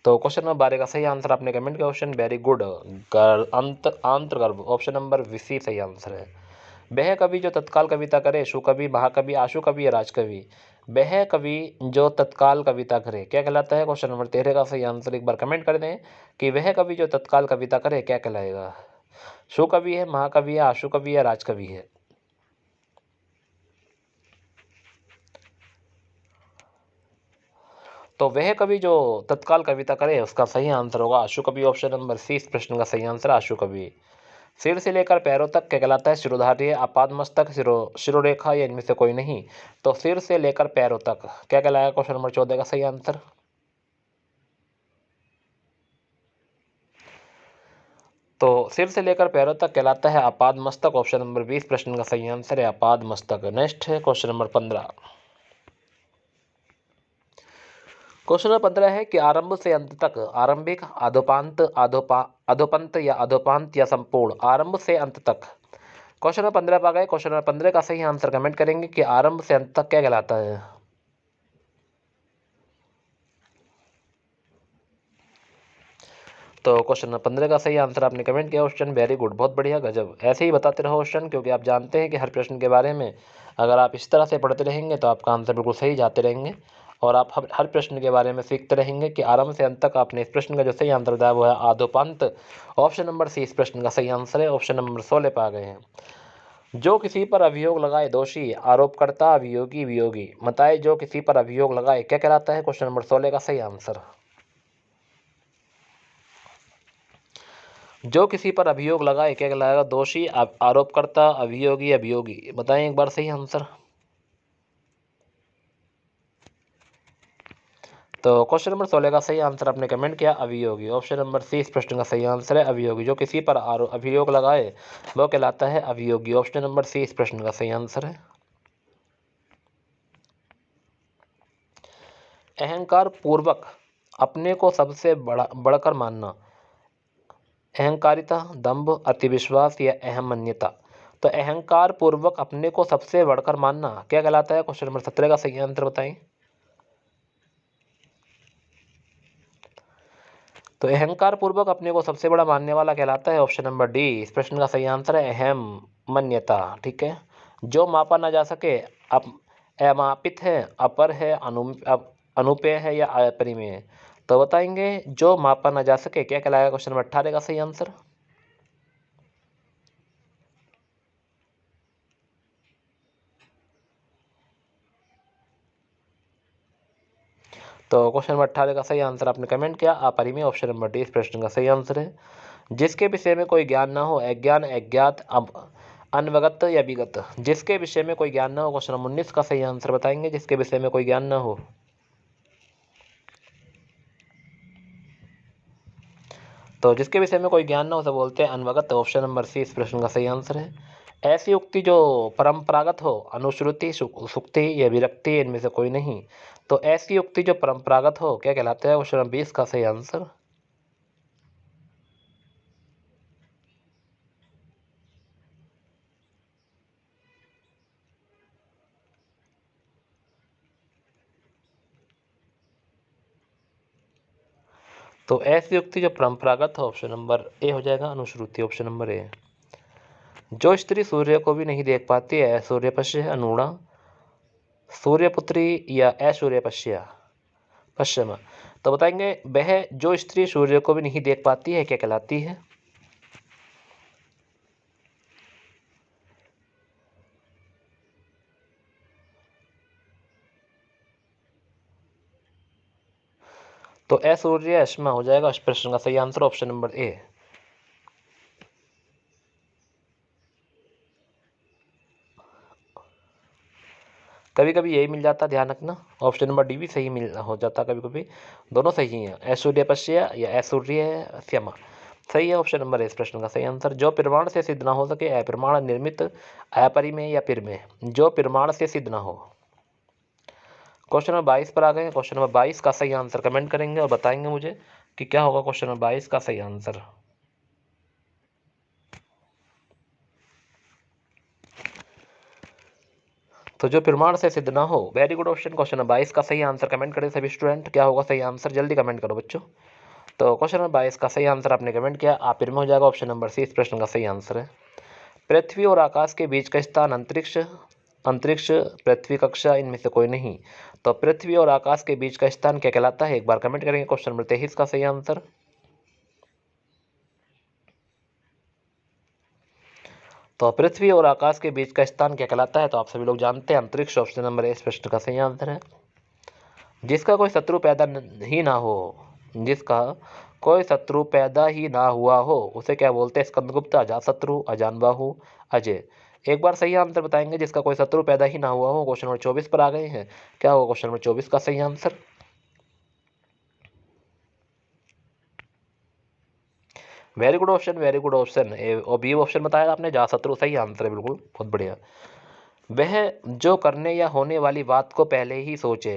तो क्वेश्चन नंबर 12 का सही आंसर आपने कमेंट किया क्वेश्चन वेरी गुड, अंतर्गर्भ। ऑप्शन नंबर सी सही आंसर है। वह कवि जो तत्काल कविता करे, सुकवि, महाकवि, आशु कवि या राजकवि। वह कवि जो तत्काल कविता करे क्या कहलाता है। क्वेश्चन नंबर 13 का सही आंसर एक बार कमेंट कर दें कि वह कवि जो तत्काल कविता करे क्या कहलाएगा। सुकवि है, महाकवि है, आशु कवि या राजकवि है। तो वह कवि जो तत्काल कविता करे उसका सही आंसर होगा आशु कवि। ऑप्शन नंबर सी इस प्रश्न का सही आंसर आशु कवि। सिर से लेकर पैरों तक क्या कहलाता है? शिरोधार्य, आपादमस्तक, शिरोरेखा या इनमें से कोई नहीं? तो सिर से लेकर पैरों तक क्या कहलाएगा? क्वेश्चन नंबर 14 का सही आंसर। तो सिर से लेकर पैरों तक कहलाता है आपादमस्तक। ऑप्शन नंबर 20 प्रश्न का सही आंसर है आपादमस्तक। नेक्स्ट है क्वेश्चन नंबर 15। क्वेश्चन नंबर 15 है कि आरंभ से अंत तक आरंभिक, आधोपांत, अधोपंत या अधोपांत या संपूर्ण। आरंभ से अंत तक। क्वेश्चन नंबर 15 पर आ गए। क्वेश्चन नंबर 15 का सही आंसर कमेंट करेंगे कि आरंभ से अंत तक क्या कहलाता है। तो क्वेश्चन नंबर 15 का सही आंसर आपने कमेंट किया क्वेश्चन। वेरी गुड, बहुत बढ़िया, गजब। ऐसे ही बताते रहो क्वेश्चन, क्योंकि आप जानते हैं कि हर प्रश्न के बारे में अगर आप इस तरह से पढ़ते रहेंगे तो आपका आंसर बिल्कुल सही जाते रहेंगे और आप हर प्रश्न के बारे में सीखते रहेंगे कि आरंभ से अंत तक। आपने इस प्रश्न का जो सही आंसर दिया वो है आधोपांत। ऑप्शन नंबर सी इस प्रश्न का सही आंसर है। ऑप्शन नंबर 16 पे आ गए हैं। जो किसी पर अभियोग लगाए दोषी, आरोपकर्ता, अभियोगी, वियोगी। बताए जो किसी पर अभियोग लगाए क्या कहलाता है? क्वेश्चन नंबर 16 का सही आंसर। जो किसी पर अभियोग लगाए क्या कहलाएगा? दोषी, आरोपकर्ता, अभियोगी, अभियोगी। बताएं एक बार सही आंसर। तो क्वेश्चन नंबर 16 का सही आंसर आपने कमेंट किया अभियोगी। ऑप्शन नंबर सी इस प्रश्न का सही आंसर है अभियोगी। जो किसी पर अभियोग लगाए वो कहलाता है अभियोगी। ऑप्शन नंबर सी इस प्रश्न का सही आंसर है। अहंकार पूर्वक अपने को सबसे बढ़कर मानना। अहंकारिता, दंभ, अतिविश्वास या अहमन्यता। तो अहंकार पूर्वक अपने को सबसे बढ़कर मानना क्या कहलाता है? क्वेश्चन नंबर 17 का सही आंसर बताएं। तो अहंकार पूर्वक अपने को सबसे बड़ा मानने वाला कहलाता है ऑप्शन नंबर डी इस प्रश्न का सही आंसर है अहमन्यता। ठीक है। जो मापा ना जा सके, अमापित है, अपर है, अनुपेय है या अपरिमेय है। तो बताएंगे जो मापा ना जा सके क्या कहलाएगा? क्वेश्चन नंबर 18 का सही आंसर। तो क्वेश्चन नंबर 18 का सही आंसर आपने कमेंट किया अपरिमेय। ऑप्शन नंबर डी इस प्रश्न का सही आंसर है। जिसके विषय में कोई ज्ञान ना हो, अज्ञान, अज्ञात, अनवगत या विगत। जिसके विषय में कोई ज्ञान ना हो। क्वेश्चन नंबर 19 का सही आंसर बताएंगे। जिसके विषय में कोई ज्ञान ना हो। तो जिसके विषय में कोई ज्ञान ना हो उसे बोलते हैं अनवगत। ऑप्शन नंबर सी इस प्रश्न का सही आंसर है। ऐसी उक्ति जो परंपरागत हो, अनुश्रुति, सुक्ति या विरक्ति, इनमें से कोई नहीं। तो ऐसी उक्ति जो परंपरागत हो क्या कहलाता है? क्वेश्चन नंबर 20 का सही आंसर। तो ऐसी युक्ति जो परंपरागत है ऑप्शन नंबर ए हो जाएगा अनुश्रुति। ऑप्शन नंबर ए। जो स्त्री सूर्य को भी नहीं देख पाती है, सूर्यपश्य, अनुणा, सूर्यपुत्री या असूर्यपश्य, पश्चिम। तो बताएंगे वह जो स्त्री सूर्य को भी नहीं देख पाती है क्या कहलाती है? तो असूर्य अश्मा हो जाएगा इस प्रश्न का सही आंसर। ऑप्शन नंबर ए। कभी कभी यही मिल जाता, ध्यान रखना। ऑप्शन नंबर डी भी सही मिल हो जाता कभी कभी। दोनों सही हैं, ऐश्वर्यपश्य या ऐश्वर्य श्यमा। सही है ऑप्शन नंबर इस प्रश्न का सही आंसर। जो प्रमाण से सिद्ध ना हो सके, अप्रमाण, निर्मित, अपरिमेय या पिरमेय। जो प्रमाण से सिद्ध ना हो। क्वेश्चन नंबर 22 पर आ गए। क्वेश्चन नंबर 22 का सही आंसर कमेंट करेंगे और बताएंगे मुझे कि क्या होगा क्वेश्चन नंबर 22 का सही आंसर। तो जो प्रमाण से सिद्ध ना हो। Very good option. Question number 22 का सही आंसर कमेंट करें सभी स्टूडेंट। क्या होगा सही आंसर? जल्दी कमेंट करो बच्चों। तो क्वेश्चन नंबर 22 का सही आंसर आपने कमेंट किया आप में हो जाएगा। ऑप्शन नंबर सी इस प्रश्न का सही आंसर है। पृथ्वी और आकाश के बीच का स्थान अंतरिक्ष, अंतरिक्ष, पृथ्वी, कक्षा, इनमें से कोई नहीं। तो पृथ्वी और आकाश के बीच का स्थान क्या कहलाता है? एक बार कमेंट करेंगे। क्वेश्चन नंबर 23 का सही आंसर। तो पृथ्वी और आकाश के बीच का स्थान क्या कहलाता है? तो आप सभी लोग जानते हैं अंतरिक्ष। ऑप्शन नंबर ए इस प्रश्न का सही आंसर है। जिसका कोई शत्रु पैदा ही ना हो, जिसका कोई शत्रु पैदा ही ना हुआ हो उसे क्या बोलते हैं? स्कंदगुप्त, अजातशत्रु, अजानबाहु, अजय। एक बार सही आंसर बताएंगे जिसका कोई शत्रु पैदा ही ना हुआ हो। क्वेश्चन नंबर 24 पर आ गए हैं। क्या होगा क्वेश्चन नंबर 24 का सही answer? Very good option, very good option. और बी ऑप्शन बताया आपने, अजातशत्रु सही आंसर है, बिल्कुल बहुत बढ़िया। वह जो करने या होने वाली बात को पहले ही सोचे,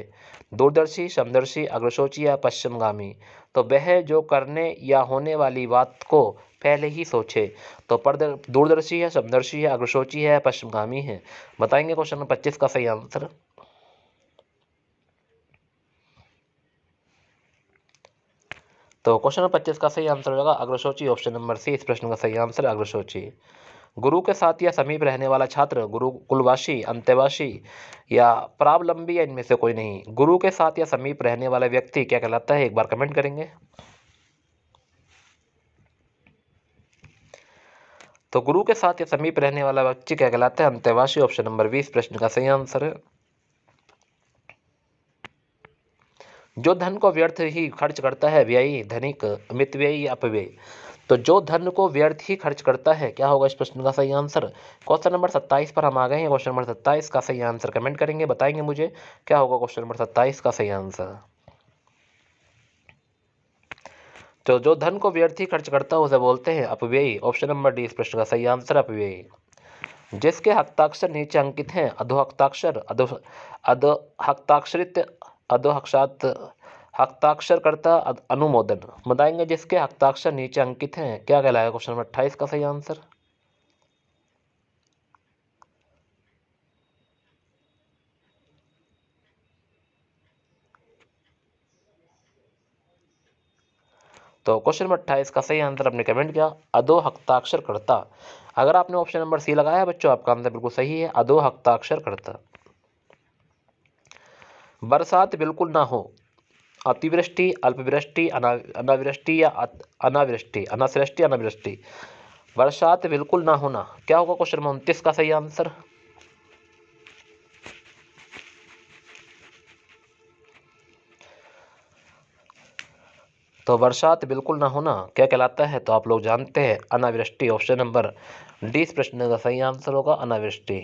दूरदर्शी, समदर्शी, अग्रसोची या पश्चिमगामी। तो वह जो करने या होने वाली बात को पहले ही सोचे, तो दूरदर्शी है, समदर्शी है, अग्रसोची है, पश्चिमगामी है। बताएंगे क्वेश्चन नंबर 25 का सही आंसर? तो क्वेश्चन नंबर 25 का सही आंसर होगा अग्रसोची, ऑप्शन नंबर सी इस प्रश्न का सही आंसर है अग्रसोची। गुरु के साथ या समीप रहने वाला छात्र गुरुकुलवासी, अंत्यवासी या परावलंबी या इनमें से कोई नहीं। गुरु के साथ या समीप रहने वाला व्यक्ति क्या कहलाता है? एक बार कमेंट करेंगे। तो गुरु के साथ या समीप रहने वाला व्यक्ति क्या कहलाता है? अंत्यवासी, ऑप्शन नंबर 20 प्रश्न का सही आंसर है। जो धन को व्यर्थ ही खर्च करता है, व्ययी, धनिक, मितव्ययी या अपव्ययी। तो जो धन को व्यर्थ ही खर्च करता है, क्या होगा इस प्रश्न का सही आंसर? क्वेश्चन नंबर 27 पर हम आ गए हैं। क्वेश्चन नंबर 27 का सही आंसर कमेंट करेंगे, बताएंगे मुझे क्या होगा क्वेश्चन नंबर 27 का सही आंसर। तो जो धन को व्यर्थ ही खर्च करता है उसे बोलते हैं अपव्ययी, ऑप्शन नंबर डी इस प्रश्न का सही आंसर अपव्ययी। जिसके हस्ताक्षर नीचे अंकित हैं, अधोहस्ताक्षर, अधो हस्ताक्षरित, अधोहस्ताक्षर, हस्ताक्षरकर्ता, अनुमोदन। बताएंगे जिसके हस्ताक्षर नीचे अंकित हैं, क्या कहलाएगा क्वेश्चन नंबर 28 का सही आंसर? तो क्वेश्चन नंबर 28 का सही आंसर आपने कमेंट किया अधो हस्ताक्षरकर्ता। अगर आपने ऑप्शन नंबर सी लगाया बच्चों, आपका आंसर बिल्कुल सही है, अधो हस्ताक्षरकर्ता। बरसात बिल्कुल ना हो, अतिवृष्टि, अल्पवृष्टि, अनावृष्टि या अनावृष्टि, अनासृष्टि, अनावृष्टि। बरसात बिल्कुल ना होना, क्या होगा क्वेश्चन नंबर 29 का सही आंसर? तो बरसात बिल्कुल ना होना क्या कहलाता है? तो आप लोग जानते हैं अनावृष्टि, ऑप्शन नंबर डी इस प्रश्न का सही आंसर होगा अनावृष्टि।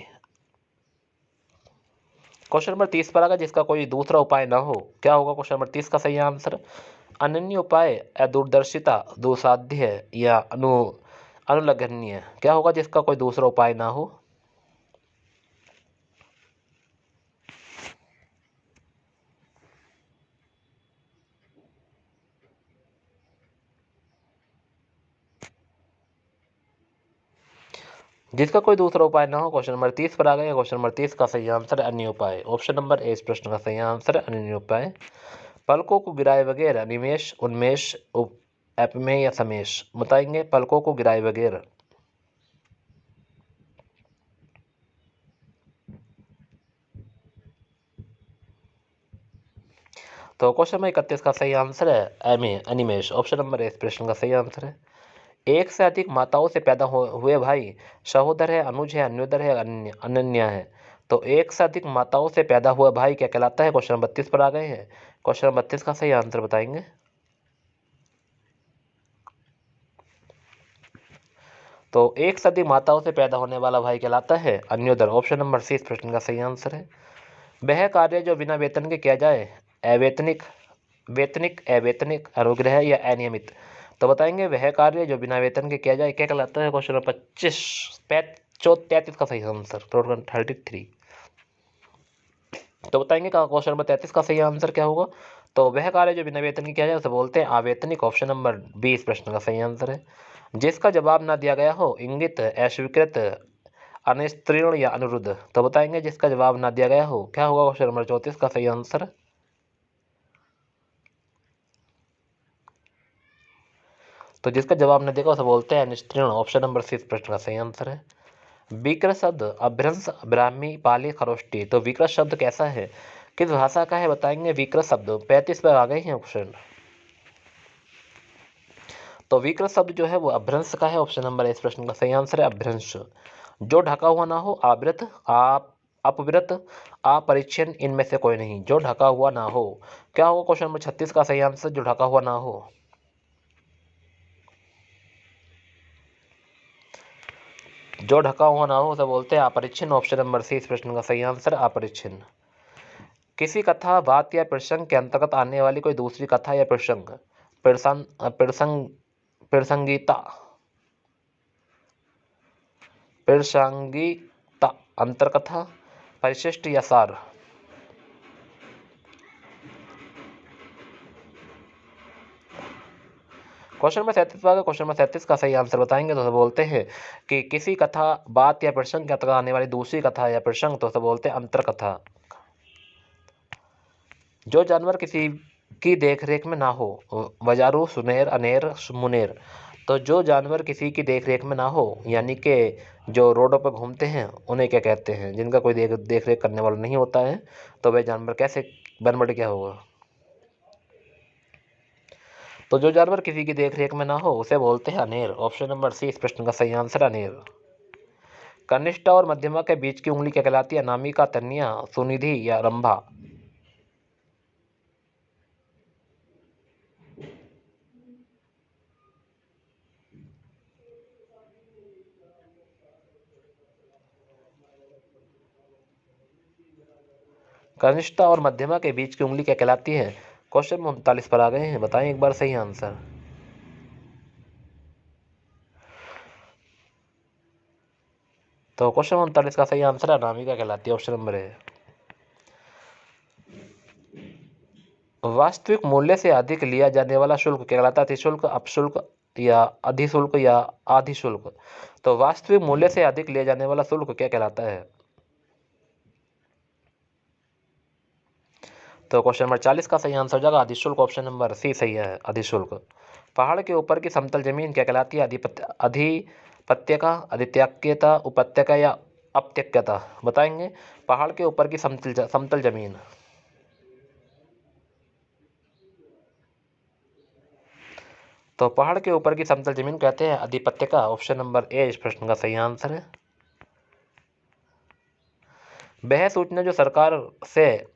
क्वेश्चन नंबर 30 पर आगा जिसका कोई दूसरा उपाय ना हो, क्या होगा क्वेश्चन नंबर 30 का सही आंसर? अनन्य उपाय, अदूरदर्शिता, दुसाध्य या अनुलंघनीय। क्या होगा जिसका कोई दूसरा उपाय ना हो? जिसका कोई दूसरा उपाय ना हो, क्वेश्चन नंबर 30 पर आ गए। क्वेश्चन नंबर 30 का सही आंसर अन्य उपाय, ऑप्शन नंबर ए इस प्रश्न का सही आंसर अन्य उपाय। पलकों को गिराए वगैरह, निमेश, उन्मेष, अपमेय या समेश। बताएंगे पलकों को गिराए वगैरह। तो क्वेश्चन नंबर 31 का सही आंसर है अनिमेश, ऑप्शन नंबर ए इस प्रश्न का सही आंसर है। एक से अधिक माताओं से पैदा हुए भाई सहोदर है, अनुज है, अन्योदर है, अनन्य है। तो एक से अधिक माताओं से पैदा हुआ भाई क्या कहलाता है? क्वेश्चन नंबर 32 पर आ गए हैं। क्वेश्चन नंबर 32 का सही आंसर बताएंगे। तो एक से अधिक माताओं से पैदा होने वाला भाई कहलाता है अन्योदर, ऑप्शन नंबर सी इस प्रश्न का सही आंसर है। वह कार्य जो बिना वेतन के किया जाए, अवेतनिक, वेतनिक, अवेतनिक, अनुग्रह या अनियमित। तो बताएंगे वह कार्य जो बिना वेतन के किया जाए क्या कहलाता है? क्वेश्चन नंबर 33 का सही आंसर, 33। तो बताएंगे क्वेश्चन नंबर 33 का सही आंसर क्या होगा? तो वह कार्य जो बिना वेतन के किया जाए उसे बोलते हैं अवेतनिक, ऑप्शन नंबर बी इस प्रश्न का सही आंसर है। जिसका जवाब ना दिया गया हो, इंगित, अस्वीकृत, अनिस्तीर्ण या अनुरुद्ध। तो बताएंगे जिसका जवाब ना दिया गया हो, क्या होगा क्वेश्चन नंबर 34 का सही आंसर? तो जिसका जवाब न देगा उसे बोलते हैं अनिस्तीर्ण, ऑप्शन नंबर सी इस प्रश्न का सही आंसर है। विकृत शब्द अभ्रंश, ब्राह्मी, पाली, खरोष्टी। तो विकृत शब्द कैसा है, किस भाषा का है? बताएंगे विकृत शब्द 35 पर आ गए हैं ऑप्शन। तो विकृत शब्द जो है वो अभ्रंश का है, ऑप्शन नंबर इस प्रश्न का सही आंसर है अभ्रंश। जो ढका हुआ ना हो, आवृत, आप, अपवृत, अपरिच्छिन्न, इनमें से कोई नहीं। जो ढका हुआ ना हो, क्या होगा क्वेश्चन नंबर 36 का सही आंसर? जो ढका हुआ ना हो। जो ढका हुआ ना हो उसे बोलते हैं अपरिच्छिन्न। ऑप्शन नंबर सी इस प्रश्न का सही आंसर है, अपरिच्छिन्न। किसी कथा, बात या प्रसंग के अंतर्गत आने वाली कोई दूसरी कथा या प्रसंग प्रासंगिकता प्रासंगिकता, अंतर्कथा, परिशिष्ट या सार। क्वेश्चन नंबर 37 का क्वेश्चन नंबर 37 का सही आंसर बताएंगे तो बोलते हैं कि किसी कथा, बात या प्रसंग के अंतर्गत आने वाली दूसरी कथा या प्रसंग तो बोलते हैं अंतर्कथा। जो जानवर किसी की देखरेख में ना हो, वजारू, सुनेर, अनेर, मुनेर। तो जो जानवर किसी की देखरेख में ना हो, यानी कि जो रोडों पर घूमते हैं, उन्हें क्या कहते हैं? जिनका कोई देख रेख करने वाला नहीं होता है, तो वह जानवर कैसे बनबड़ क्या होगा? तो जो जानवर किसी की देखरेख में ना हो उसे बोलते हैं अनेर। ऑप्शन नंबर सी इस प्रश्न का सही आंसर, अनेर। कनिष्ठा और मध्यमा के बीच की उंगली क्या कहलाती है? अनामिका, तन्या, सुनिधि या रंभा। कनिष्ठा और मध्यमा के बीच की उंगली क्या कहलाती है? क्वेश्चन 39 पर आ गए हैं, बताएं एक बार सही आंसर। तो क्वेश्चन 39 का सही आंसर अनामिका कहलाती है। ऑप्शन नंबर है। वास्तविक मूल्य से अधिक लिया जाने वाला शुल्क क्या कहलाता है? अतिशुल्क, अपशुल्क या अधिशुल्क या आधिशुल्क। तो वास्तविक मूल्य से अधिक लिया जाने वाला शुल्क क्या कहलाता है? तो क्वेश्चन नंबर 40 का सही आंसर हो जाएगा अधिशुल्क। ऑप्शन नंबर सी सही है, अधिशुल्क। पहाड़ के ऊपर की समतल जमीन क्या कहलाती है? अधिपत्यका, अधित्याक्यता, उपत्यका या अपत्यक्यता। बताएंगे। पहाड़ के ऊपर की समतल जमीन। तो पहाड़ के ऊपर की समतल जमीन कहते हैं अधिपत्यका। ऑप्शन नंबर ए इस प्रश्न का सही आंसर है। वह सूचना जो सरकार से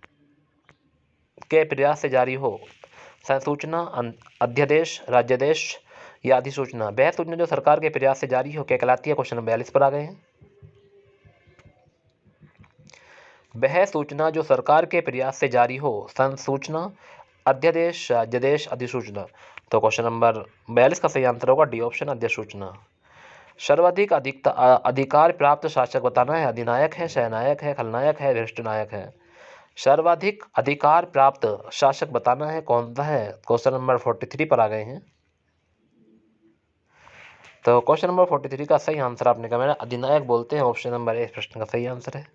के प्रयास से जारी हो, सूचना, अध्यादेश, राज्यादेश या अधिसूचना। वह सूचना जो सरकार के प्रयास से जारी हो क्या कहलाती है? क्वेश्चन नंबर 42 पर आ गए हैं। वह सूचना जो सरकार के प्रयास से जारी हो, संसूचना, अध्यादेश, राज्यादेश, अधिसूचना। तो क्वेश्चन नंबर 42 का सही आंसर होगा डी ऑप्शन, अधिसूचना। सर्वाधिक अधिकार प्राप्त शासक बताना है। अधिनायक है, सहनायक है, खलनायक है, वरिष्ठ नायक है। सर्वाधिक अधिकार प्राप्त शासक बताना है, कौन सा है? क्वेश्चन नंबर 43 पर आ गए हैं। तो क्वेश्चन नंबर 43 का सही आंसर आपने कहा मैंने अधिनायक बोलते हैं। ऑप्शन नंबर ए प्रश्न का सही आंसर है।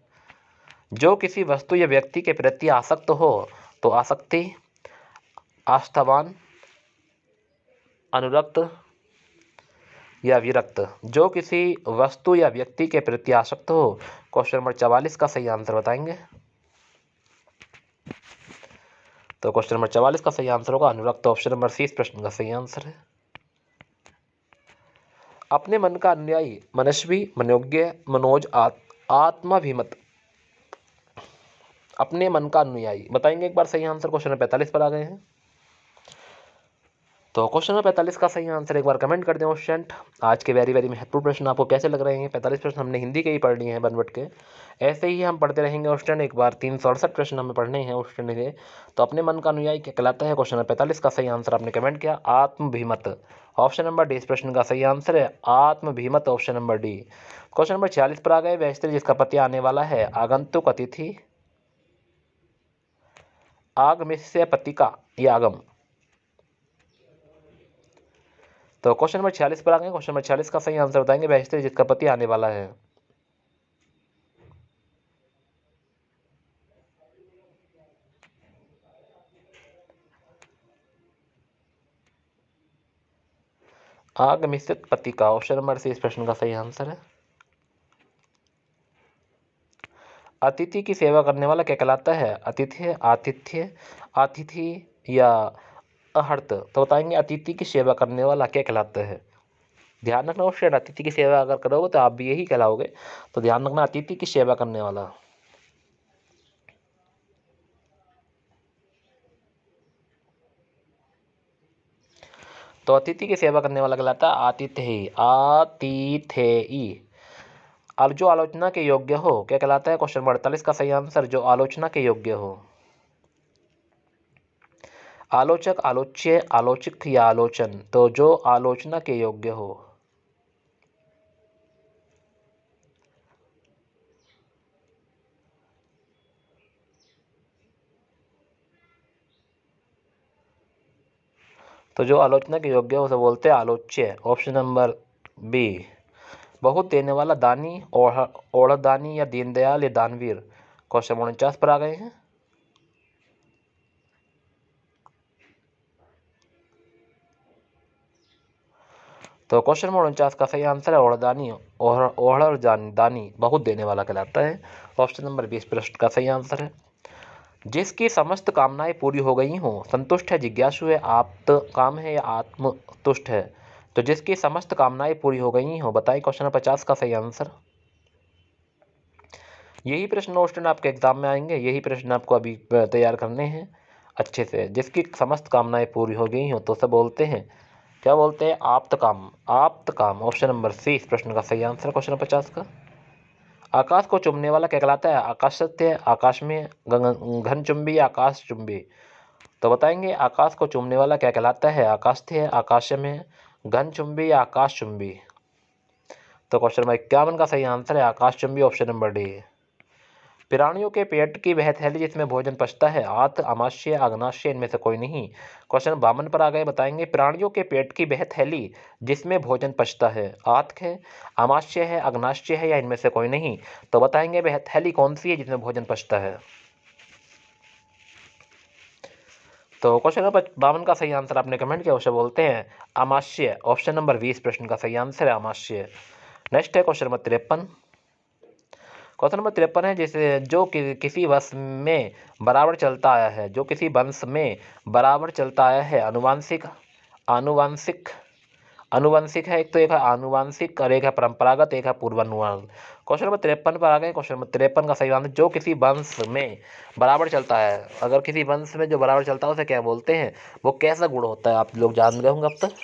जो किसी वस्तु या व्यक्ति के प्रति आसक्त हो तो आसक्ति, आस्थावान, अनुरक्त या विरक्त। जो किसी वस्तु या व्यक्ति के प्रति आसक्त हो। क्वेश्चन नंबर 44 का सही आंसर बताएंगे। तो क्वेश्चन नंबर 44 का सही आंसर होगा अनुरक्त। ऑप्शन नंबर सी इस प्रश्न का सही आंसर है। अपने मन का अनुयायी, मनस्वी, मनोज्ञ, मनोज, आत्माभिमत। अपने मन का अनुयायी बताएंगे एक बार सही आंसर। क्वेश्चन नंबर 45 पर आ गए हैं। तो क्वेश्चन नंबर 45 का सही आंसर एक बार कमेंट कर दें स्टूडेंट। आज के वेरी वेरी महत्वपूर्ण प्रश्न आपको कैसे लग रहे हैं? 45 प्रश्न हमने हिंदी के ही पढ़ लिए हैं बनवट के। ऐसे ही हम पढ़ते रहेंगे स्टूडेंट। एक बार 368 प्रश्न हमें पढ़ने हैं स्टूडेंट के। तो अपने मन का अनुयायी क्या कहलाता है? क्वेश्चन नंबर 45 का सही आंसर आपने कमेंट किया आत्मभिमत। ऑप्शन नंबर डी इस प्रश्न का सही आंसर है आत्मभिमत। Option number D. Question number 46 पर आ गए। वह स्त्री जिसका पति आने वाला है, आगंतुक, अतिथि, आगमिस्य, पतिका या आगम। तो क्वेश्चन नंबर 46 पर आ गए। क्वेश्चन नंबर 46 का सही आंसर बताएंगे। वह स्त्री जिसका पति आने वाला है। आगमिसित पतिका। ऑप्शन नंबर सी इस प्रश्न का सही आंसर है। अतिथि की सेवा करने वाला क्या कहलाता है? अतिथ्य, आतिथ्य, आतिथि या अहर्त। तो बताएंगे अतिथि की सेवा करने वाला क्या कहलाता है? ध्यान रखना स्टूडेंट, अतिथि की सेवा अगर करोगे तो आप भी यही कहलाओगे। तो ध्यान रखना अतिथि की सेवा करने वाला। तो अतिथि की सेवा करने वाला कहलाता है आतिथ्य, आतिथेयी। जो आलोचना के योग्य हो क्या कहलाता है? क्वेश्चन नंबर 48 का सही आंसर जो आलोचना के योग्य हो। आलोचक, आलोच्य, आलोचक या आलोचन, तो जो आलोचना के योग्य हो। तो जो आलोचना के योग्य हो उसे बोलते हैं आलोच्य। Option number B. बहुत देने वाला दानी, ओढ़दानी या दीनदयाल या दानवीर। क्वेश्चन नंबर 49 पर आ गए हैं। तो क्वेश्चन नंबर 49 का सही आंसर है ओढ़दानी। ओढ़ दानी बहुत देने वाला कहलाता है। ऑप्शन नंबर 20 प्रश्न का सही आंसर है। जिसकी समस्त कामनाएं पूरी हो गई हों, संतुष्ट है, जिज्ञासु है, आप्त काम है या आत्मतुष्ट है। तो जिसकी समस्त कामनाएं पूरी हो गई हों, बताइए क्वेश्चन नंबर 50 का सही आंसर। यही प्रश्न क्वेश्चन आपके एग्जाम में आएंगे, यही प्रश्न आपको अभी तैयार करने हैं अच्छे से। जिसकी समस्त कामनाएं पूरी हो गई हों तो उसे बोलते हैं, क्या बोलते हैं? आप्त काम। आप्त काम। ऑप्शन नंबर सी इस प्रश्न का सही आंसर क्वेश्चन नंबर 50 का। आकाश को चुम्बने वाला क्या कहलाता है? आकाशत्य, आकाश में, घनचुंबी या आकाश चुंबी। तो बताएंगे आकाश को चूमने वाला क्या कहलाता है? आकाशत्य, आकाश में, घनचुंबी या आकाश चुंबी। तो क्वेश्चन नंबर 51 का सही आंसर है आकाश चुंबी। Option number D. प्राणियों के पेट की वह थैली जिसमें भोजन पचता है, आत, अमाशय, अग्नाशय, इनमें से कोई नहीं। क्वेश्चन 52 पर आ गए। बताएंगे प्राणियों के पेट की वह थैली जिसमें भोजन पचता है, आत है, अमाशय है, अग्नाशय है या इनमें से कोई नहीं। तो बताएंगे वह थैली कौन सी है जिसमें भोजन पचता है। तो क्वेश्चन नंबर 52 का सही आंसर आपने कमेंट किया, उसे बोलते हैं अमाशय। ऑप्शन नंबर 20 प्रश्न का सही आंसर है अमाशय। नेक्स्ट है क्वेश्चन नंबर 53। क्वेश्चन नंबर 53 है जैसे जो किसी वंश में बराबर चलता आया है, जो किसी वंश में बराबर चलता आया है, आनुवांशिक, आनुवांशिक, आनुवंशिक है एक, तो एक है आनुवांशिक और एक है परंपरागत, एक है पूर्वानुमान। क्वेश्चन नंबर 53 पर आ गए। क्वेश्चन नंबर 53 का सही आंसर जो किसी वंश में बराबर चलता है। अगर किसी वंश में जो बराबर चलता है उसे क्या बोलते हैं? वो कैसा गुण होता है आप लोग जान गए होंगे अब तक।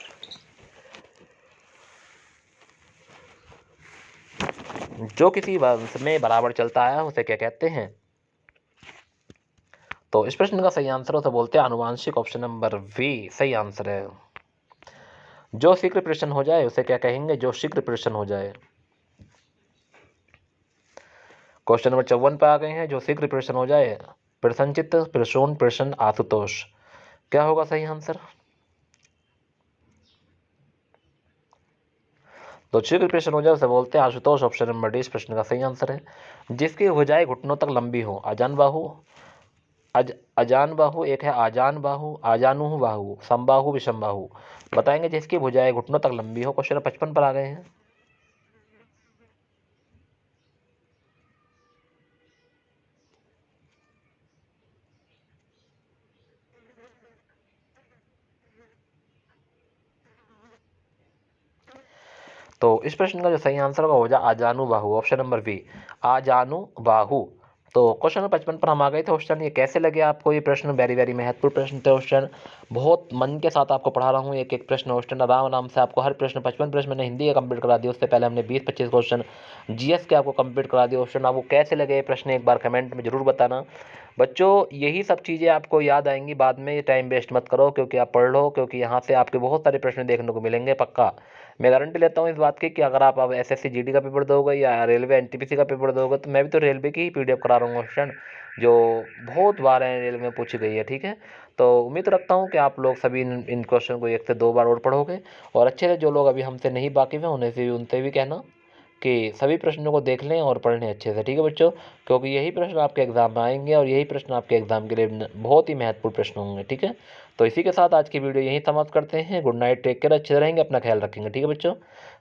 जो किसी वंश में बराबर चलता है उसे क्या कहते हैं? तो इस प्रश्न का सही आंसर उसे बोलते हैं आनुवांशिक। ऑप्शन नंबर बी सही आंसर है। जो शीघ्र प्रश्न हो जाए उसे क्या कहेंगे? जो शीघ्र प्रश्न हो जाए। क्वेश्चन नंबर 54 पे आ गए हैं। जो शीघ्र प्रश्न हो जाए, प्रसन्नचित्त, प्रसून, प्रसन्न, आशुतोष, क्या होगा सही आंसर? तो शीघ्र प्रश्न हो जाए उसे बोलते हैं आशुतोष। ऑप्शन नंबर डी इस प्रश्न का सही आंसर है। जिसकी भुजाएं घुटनों तक लंबी हो, अजान बाहु, अजान बाहु, एक है आजान बाहु, आजानु बाहु, समबाहु, विषमबाहु। बताएंगे जिसकी भुजाएं घुटनों तक लंबी हो। क्वेश्चन 55 पर आ गए हैं। तो इस प्रश्न का जो सही आंसर होगा हो जाए आजानु बाहु। ऑप्शन नंबर बी आजानु बाहु। तो क्वेश्चन नंबर 55 पर हम आ गए थे। क्वेश्चन ये कैसे लगे आपको? ये प्रश्न वेरी वेरी महत्वपूर्ण प्रश्न थे। क्वेश्चन बहुत मन के साथ आपको पढ़ा रहा हूँ, एक एक प्रश्न क्वेश्चन आराम आराम से आपको हर प्रश्न 55 प्रश्न मैंने हिंदी का कंप्लीट करा दिया। उससे पहले हमने 20-25 क्वेश्चन जीएस के आपको कंप्लीट करा दिया। क्वेश्चन आपको कैसे लगे ये प्रश्न एक बार कमेंट में जरूर बताना। बच्चों यही सब चीज़ें आपको याद आएंगी बाद में, टाइम वेस्ट मत करो क्योंकि आप पढ़ लो, क्योंकि यहाँ से आपके बहुत सारे प्रश्न देखने को मिलेंगे पक्का। मैं गारंटी लेता हूँ इस बात की कि अगर आप अब एसएससी जीडी का पेपर दोगे या रेलवे एनटीपीसी का पेपर दोगे, तो मैं भी तो रेलवे की ही पीडीएफ करा रहा हूँ क्वेश्चन, जो बहुत बार है रेलवे में पूछी गई है। ठीक है, तो उम्मीद रखता हूँ कि आप लोग सभी इन क्वेश्चन को 1 से 2 बार और पढ़ोगे। और अच्छे से जो लोग अभी हमसे नहीं वाकिफ़ हैं उन्हें से भी उनसे भी कहना कि सभी प्रश्नों को देख लें और पढ़ लें अच्छे से। ठीक है बच्चों, क्योंकि यही प्रश्न आपके एग्जाम में आएंगे और यही प्रश्न आपके एग्जाम के लिए बहुत ही महत्वपूर्ण प्रश्न होंगे। ठीक है, तो इसी के साथ आज की वीडियो यहीं समाप्त करते हैं। गुड नाइट, टेक केयर, अच्छे रहेंगे, अपना ख्याल रखेंगे। ठीक है बच्चों,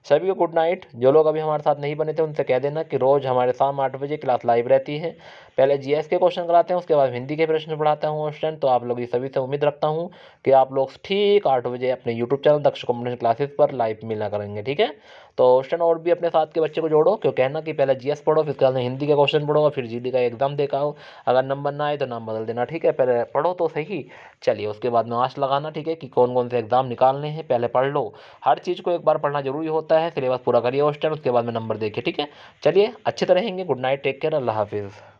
सभी को गुड नाइट। जो लोग अभी हमारे साथ नहीं बने थे उनसे कह देना कि रोज़ हमारे शाम 8 बजे क्लास लाइव रहती है। पहले जीएस के क्वेश्चन कराते हैं, उसके बाद हिंदी के प्रश्न पढ़ाता हूँ क्वेश्चन। तो आप लोग ये सभी से उम्मीद रखता हूँ कि आप लोग ठीक 8 बजे अपने यूट्यूब चैनल दक्ष कॉम्पिटिशन क्लासेस पर लाइव मिला करेंगे। ठीक है, तो क्वेश्चन और भी अपने साथ के बच्चे को जोड़ो, क्यों कहना कि पहले जीएस पढ़ो, फिर कहना हिंदी का क्वेश्चन पढ़ो, फिर जीडी का एग्जाम देखा हो। अगर नंबर ना आए तो नाम बदल देना। ठीक है, पहले पढ़ो तो सही, चलिए उसके बाद बाद में आँच लगाना, ठीक है, कि कौन कौन से एग्ज़ाम निकालने हैं, पहले पढ़ लो। हर चीज़ को एक बार पढ़ना जरूरी होता है। सिलेबस पूरा करिए उस टाइम, उसके बाद में नंबर देखिए, ठीक है। चलिए अच्छे से रहेंगे। गुड नाइट, टेक केयर, अल्लाह हाफिज़।